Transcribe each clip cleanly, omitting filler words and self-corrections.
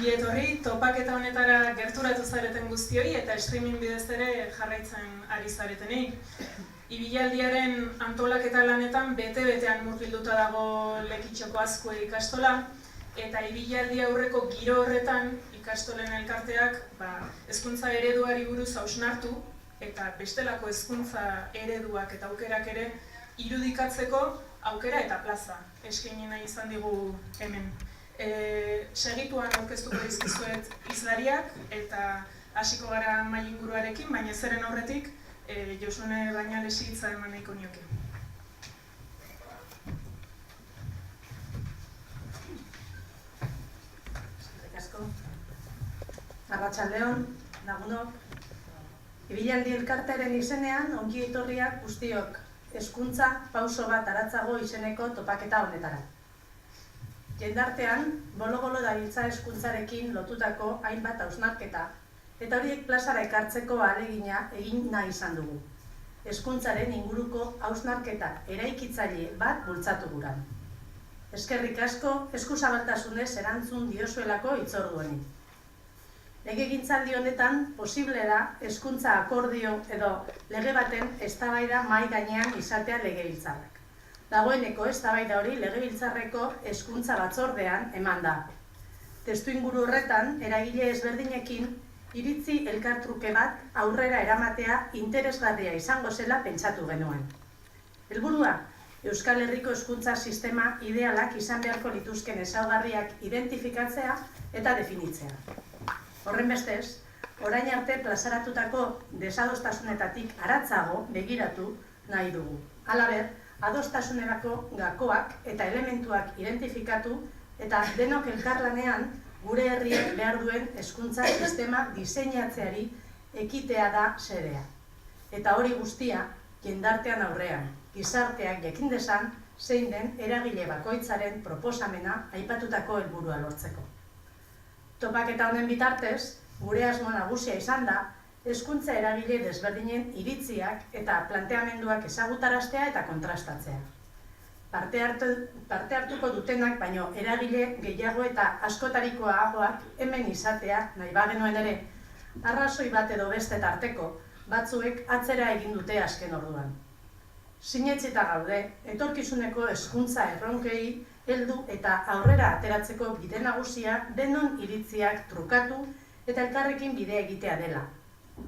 Ongi etorri, topaketa honetara gerturatu zareten guztioi eta streaming bidez ere jarraitzen ari zaretenei. Ibilaldiaren antolaketa lanetan bete-betean murgilduta dago Lekitxoko Azkue ikastola, eta ibilaldi aurreko giro horretan ikastolen elkarteak hezkuntza ereduari buruz hausnartu eta bestelako hezkuntza ereduak eta aukerak ere irudikatzeko aukera eta plaza eskaini nahi izan digu hemen. Segituan aurkeztuko dizkizuet hizlariak eta hasiko gara mahai inguruarekin, baina zeren aurretik Josune Bañalesi hitza eman nahiko nioke. Eskerrik asko. Arratsaldeon, lagunok. Ibilaldi elkartearen izenean ongi etorriak guztiok hezkuntza pauso bat haratzago izeneko topaketa honetara. Jendartean, bolo-bolo dabiltza hezkuntzarekin lotutako hainbat hausnarketa, eta horiek plazara ekartzeko ahalegina egin nahi izan dugu. Hezkuntzaren inguruko hausnarketa eraikitzaile bat bultzatu guran. Eskerrik asko, eskuzabaltasunez erantzun diozuelako hitzordu honi. Legegintzaldi honetan posible da hezkuntza akordio edo lege baten eztabaida mahai gainean izatea legebiltzarrak. Dagoeneko eztabaida hori Legebiltzarreko Hezkuntza Batzordean eman da. Testuinguru horretan, eragile ezberdinekin iritzi elkartruke bat aurrera eramatea interesgarria izango zela pentsatu genuen. Helburua, Euskal Herriko hezkuntza sistema idealak izan beharko lituzken ezaugarriak identifikatzea eta definitzea. Horrenbestez, orain arte plazaratutako desadostasunetatik haratzago begiratu nahi dugu. Halaber, adostasunerako gakoak eta elementuak identifikatu eta denok elkarlanean gure herriek behar duen hezkuntza sistema diseinatzeari ekitea da xedea. Eta hori guztia jendartean aurrean, gizarteak jakin dezan zein den eragile bakoitzaren proposamena aipatutako helburua lortzeko. Topaketa honen bitartez, gure asmo nagusia izan da, hezkuntza eragile desberdinen iritziak eta planteamenduak ezagutaraztea eta kontrastatzea. Parte hartuko dutenak baino eragile gehiago eta askotarikoagoak hemen izatea nahi bagenuen ere, arrazoi bat edo beste tarteko batzuek atzera egin dute azken orduan. Sinetsita gaude, etorkizuneko hezkuntza erronkei heldu eta aurrera ateratzeko bide nagusia denon iritziak trukatu eta elkarrekin bidea egitea dela.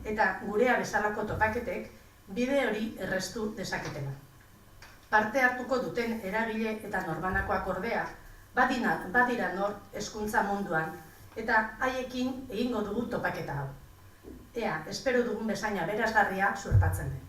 Eta gurea bezalako topaketek bide hori erraztu dezaketela. Parte hartuko duten eragile eta norbanakoak ordea, badira nor hezkuntza munduan, eta haiekin egingo dugu topaketa hau. Ea, espero dugun bezain aberasgarria suertatzen den.